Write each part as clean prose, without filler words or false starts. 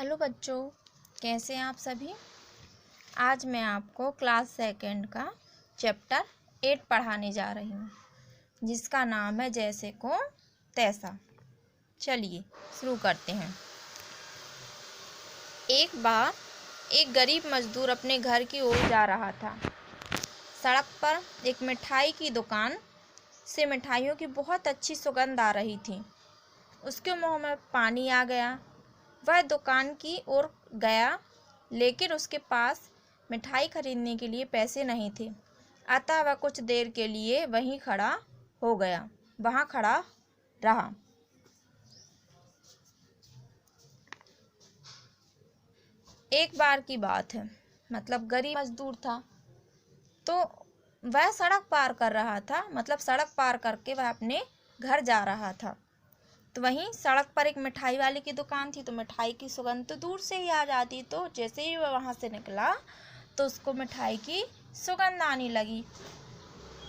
Hello बच्चों, कैसे हैं आप सभी। आज मैं आपको क्लास सेकंड का चैप्टर 8 पढ़ाने जा रही हूँ, जिसका नाम है जैसे को तैसा। चलिए शुरू करते हैं। एक बार एक गरीब मजदूर अपने घर की ओर जा रहा था। सड़क पर एक मिठाई की दुकान से मिठाइयों की बहुत अच्छी सुगंध आ रही थी। उसके मुंह में पानी आ गया। वह दुकान की ओर गया, लेकिन उसके पास मिठाई खरीदने के लिए पैसे नहीं थे। अतः वह कुछ देर के लिए वहाँ खड़ा रहा। एक बार की बात है, मतलब गरीब मजदूर था, तो वह सड़क पार कर रहा था। मतलब सड़क पार करके वह अपने घर जा रहा था। तो वहीं सड़क पर एक मिठाई वाले की दुकान थी, तो मिठाई की सुगंध तो दूर से ही आ जाती। तो जैसे ही वह वहाँ से निकला तो उसको मिठाई की सुगंध आने लगी।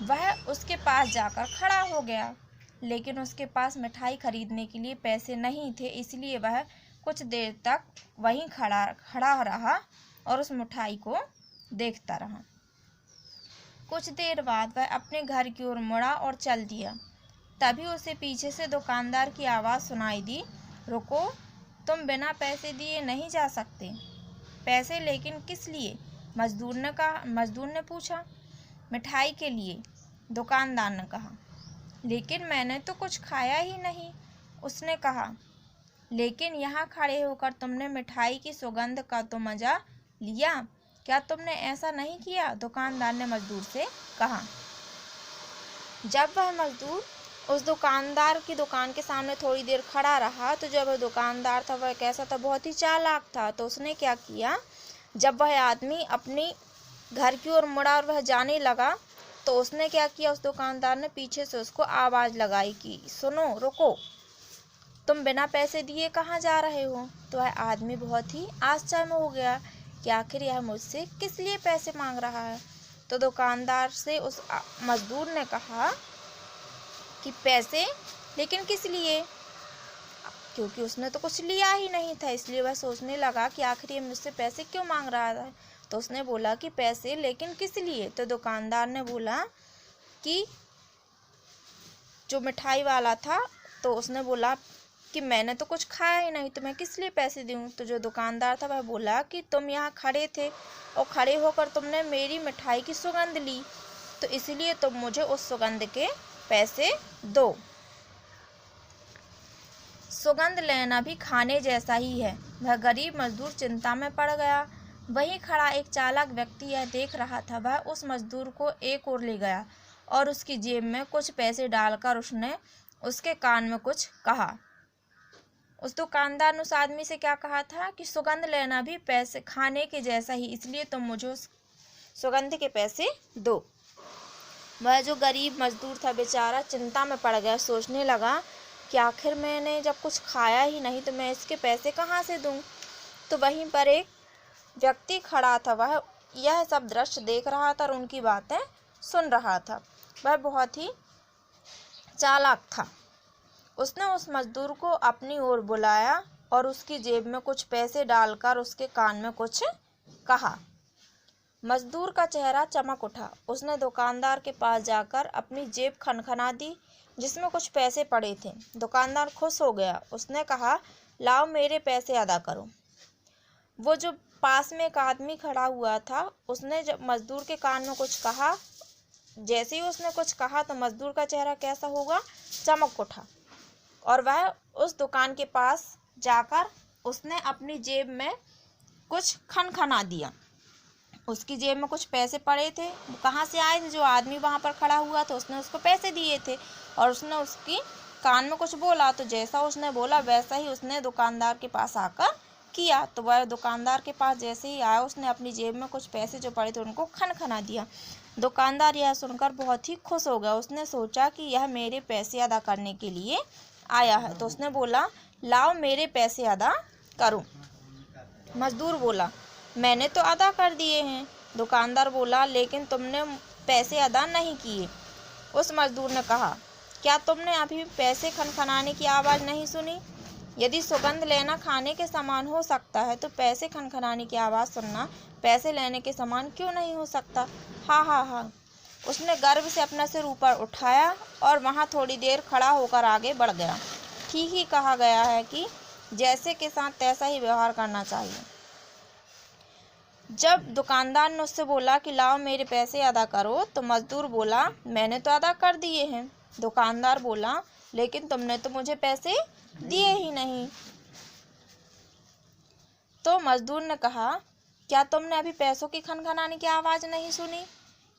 वह उसके पास जाकर खड़ा हो गया, लेकिन उसके पास मिठाई खरीदने के लिए पैसे नहीं थे, इसलिए वह कुछ देर तक वहीं खड़ा रहा और उस मिठाई को देखता रहा। कुछ देर बाद वह अपने घर की ओर मुड़ा और चल दिया। तभी उसे पीछे से दुकानदार की आवाज़ सुनाई दी, रुको, तुम बिना पैसे दिए नहीं जा सकते। पैसे लेकिन किस लिए? मजदूर ने पूछा। मिठाई के लिए, दुकानदार ने कहा। लेकिन मैंने तो कुछ खाया ही नहीं, उसने कहा। लेकिन यहाँ खड़े होकर तुमने मिठाई की सुगंध का तो मज़ा लिया, क्या तुमने ऐसा नहीं किया? दुकानदार ने मजदूर से कहा। जब वह मजदूर उस दुकानदार की दुकान के सामने थोड़ी देर खड़ा रहा, तो जब वह दुकानदार था वह कैसा था, बहुत ही चालाक था। तो उसने क्या किया, जब वह आदमी अपनी घर की ओर मुड़ा और वह जाने लगा, तो उसने क्या किया, उस दुकानदार ने पीछे से उसको आवाज़ लगाई कि सुनो, रुको, तुम बिना पैसे दिए कहाँ जा रहे हो। तो वह आदमी बहुत ही आश्चर्य में हो गया कि आखिर यह मुझसे किस लिए पैसे मांग रहा है। तो दुकानदार से उस मजदूर ने कहा कि पैसे, लेकिन किस लिए? क्योंकि उसने तो कुछ लिया ही नहीं था, इसलिए वह सोचने लगा कि आखिर ये मुझसे पैसे क्यों मांग रहा है। तो उसने बोला कि पैसे, लेकिन किस लिए? तो दुकानदार ने बोला कि जो मिठाई वाला था, तो उसने बोला कि मैंने तो कुछ खाया ही नहीं, तो मैं किस लिए पैसे दूँ। तो जो दुकानदार था वह बोला कि तुम यहाँ खड़े थे और खड़े होकर तुमने मेरी मिठाई की सुगंध ली, तो इसलिए तुम मुझे उस सुगंध के पैसे दो। सुगंध लेना भी खाने जैसा ही है। वह गरीब मजदूर चिंता में पड़ गया। वहीं खड़ा एक चालाक व्यक्ति यह देख रहा था। वह उस मजदूर को एक ओर ले गया और उसकी जेब में कुछ पैसे डालकर उसने उसके कान में कुछ कहा। उस दुकानदार ने उस आदमी से क्या कहा था कि सुगंध लेना भी पैसे खाने के जैसा ही, इसलिए तुम मुझे उस सुगंध के पैसे दो। वह जो गरीब मजदूर था बेचारा चिंता में पड़ गया, सोचने लगा कि आखिर मैंने जब कुछ खाया ही नहीं तो मैं इसके पैसे कहाँ से दूँ। तो वहीं पर एक व्यक्ति खड़ा था, वह यह सब दृश्य देख रहा था और उनकी बातें सुन रहा था। वह बहुत ही चालाक था। उसने उस मजदूर को अपनी ओर बुलाया और उसकी जेब में कुछ पैसे डालकर उसके कान में कुछ कहा। मजदूर का चेहरा चमक उठा। उसने दुकानदार के पास जाकर अपनी जेब खनखना दी, जिसमें कुछ पैसे पड़े थे। दुकानदार खुश हो गया। उसने कहा, लाओ मेरे पैसे अदा करो। वो जो पास में एक आदमी खड़ा हुआ था, उसने जब मजदूर के कान में कुछ कहा, जैसे ही उसने कुछ कहा तो मजदूर का चेहरा कैसा होगा, चमक उठा, और वह उस दुकान के पास जाकर उसने अपनी जेब में कुछ खनखना दिया। उसकी जेब में कुछ पैसे पड़े थे, वो कहाँ से आए थे, जो आदमी वहाँ पर खड़ा हुआ था उसने उसको पैसे दिए थे, और उसने उसकी कान में कुछ बोला। तो जैसा उसने बोला वैसा ही उसने दुकानदार के पास आकर किया। तो वह दुकानदार के पास जैसे ही आया, उसने अपनी जेब में कुछ पैसे जो पड़े थे उनको खनखना दिया। दुकानदार यह सुनकर बहुत ही खुश हो गया। उसने सोचा कि यह मेरे पैसे अदा करने के लिए आया है, तो उसने बोला, लाओ मेरे पैसे अदा करो। मजदूर बोला, मैंने तो अदा कर दिए हैं। दुकानदार बोला, लेकिन तुमने पैसे अदा नहीं किए। उस मजदूर ने कहा, क्या तुमने अभी पैसे खनखनाने की आवाज़ नहीं सुनी? यदि सुगंध लेना खाने के समान हो सकता है तो पैसे खनखनाने की आवाज़ सुनना पैसे लेने के समान क्यों नहीं हो सकता। हाँ हाँ हाँ। उसने गर्व से अपना सिर ऊपर उठाया और वहाँ थोड़ी देर खड़ा होकर आगे बढ़ गया। ठीक ही कहा गया है कि जैसे के साथ तैसा ही व्यवहार करना चाहिए। जब दुकानदार ने उससे बोला कि लाओ मेरे पैसे अदा करो, तो मजदूर बोला, मैंने तो अदा कर दिए हैं। दुकानदार बोला, लेकिन तुमने तो मुझे पैसे दिए ही नहीं। तो मजदूर ने कहा, क्या तुमने अभी पैसों की खनखनाने की आवाज़ नहीं सुनी?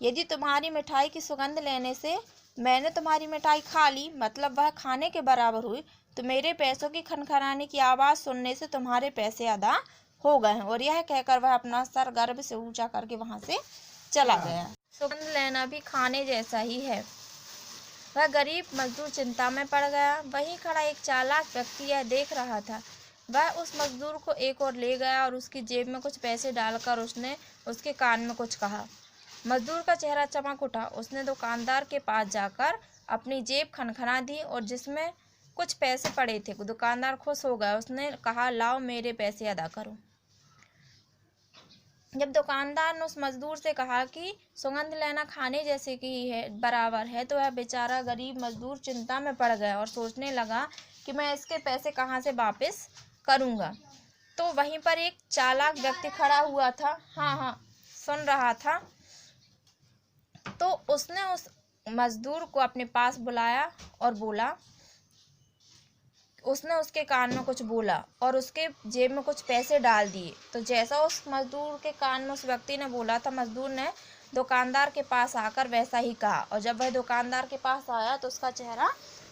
यदि तुम्हारी मिठाई की सुगंध लेने से मैंने तुम्हारी मिठाई खा ली, मतलब वह खाने के बराबर हुई, तो मेरे पैसों की खनखनाने की आवाज़ सुनने से तुम्हारे पैसे अदा हो गए हैं। और यह कहकर वह अपना सर गर्व से ऊंचा करके वहां से चला गया। सुगंध लेना भी खाने जैसा ही है। वह गरीब मजदूर चिंता में पड़ गया। वहीं खड़ा एक चालाक व्यक्ति यह देख रहा था। वह उस मजदूर को एक ओर ले गया और उसकी जेब में कुछ पैसे डालकर उसने उसके कान में कुछ कहा। मजदूर का चेहरा चमक उठा। उसने दुकानदार के पास जाकर अपनी जेब खनखना दी और जिसमें कुछ पैसे पड़े थे। दुकानदार खुश हो गया। उसने कहा, लाओ मेरे पैसे अदा करो। जब दुकानदार ने उस मजदूर से कहा कि सुगंध लेना खाने जैसे की ही है, बराबर है, तो वह बेचारा गरीब मजदूर चिंता में पड़ गया और सोचने लगा कि मैं इसके पैसे कहाँ से वापस करूँगा। तो वहीं पर एक चालाक व्यक्ति खड़ा हुआ था, हाँ सुन रहा था। तो उसने उस मजदूर को अपने पास बुलाया और बोला, उसने उसके कान में कुछ बोला और उसके जेब में कुछ पैसे डाल दिए। तो जैसा उस मजदूर के कान में उस व्यक्ति ने बोला था, मजदूर ने दुकानदार के पास आकर वैसा ही कहा। और जब वह दुकानदार के पास आया तो उसका चेहरा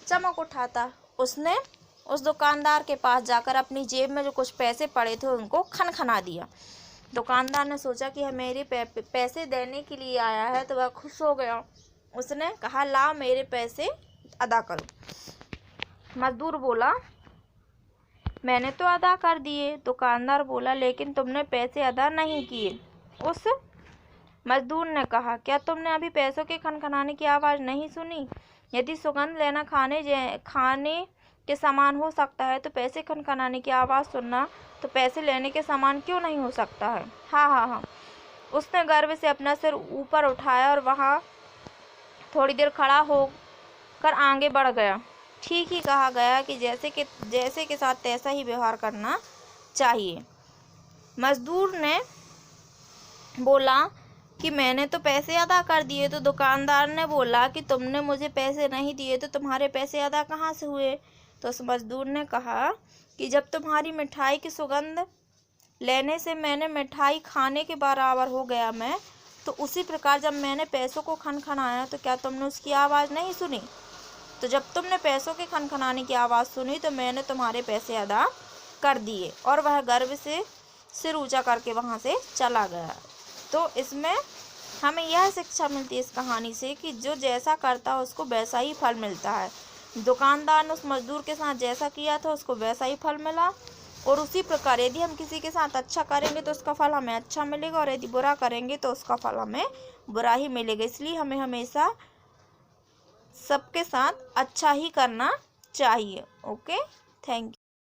चमक उठा था। उसने उस दुकानदार के पास जाकर अपनी जेब में जो कुछ पैसे पड़े थे उनको खनखना दिया। दुकानदार ने सोचा कि यह मेरे पैसे देने के लिए आया है, तो वह खुश हो गया। उसने कहा, लाओ मेरे पैसे अदा करो। मजदूर बोला, मैंने तो अदा कर दिए। दुकानदार बोला, लेकिन तुमने पैसे अदा नहीं किए। उस मजदूर ने कहा, क्या तुमने अभी पैसों के खनखनाने की आवाज़ नहीं सुनी? यदि सुगंध लेना खाने के समान हो सकता है तो पैसे खनखनाने की आवाज़ सुनना तो पैसे लेने के समान क्यों नहीं हो सकता है। हाँ। उसने गर्व से अपना सिर ऊपर उठाया और वहाँ थोड़ी देर खड़ा होकर आगे बढ़ गया। ठीक ही कहा गया कि जैसे के साथ तैसा ही व्यवहार करना चाहिए। मजदूर ने बोला कि मैंने तो पैसे अदा कर दिए। तो दुकानदार ने बोला कि तुमने मुझे पैसे नहीं दिए, तो तुम्हारे पैसे अदा कहाँ से हुए? तो उस मजदूर ने कहा कि जब तुम्हारी मिठाई की सुगंध लेने से मैंने मिठाई खाने के बराबर हो गया मैं, तो उसी प्रकार जब मैंने पैसों को खनखनाया तो क्या तुमने उसकी आवाज़ नहीं सुनी? तो जब तुमने पैसों के खनखनाने की आवाज़ सुनी तो मैंने तुम्हारे पैसे अदा कर दिए। और वह गर्व से सिर ऊंचा करके वहाँ से चला गया। तो इसमें हमें यह शिक्षा मिलती है इस कहानी से कि जो जैसा करता है उसको वैसा ही फल मिलता है। दुकानदार ने उस मजदूर के साथ जैसा किया था उसको वैसा ही फल मिला। और उसी प्रकार यदि हम किसी के साथ अच्छा करेंगे तो उसका फल हमें अच्छा मिलेगा, और यदि बुरा करेंगे तो उसका फल हमें बुरा ही मिलेगा। इसलिए हमें हमेशा सबके साथ अच्छा ही करना चाहिए। Okay, thank you.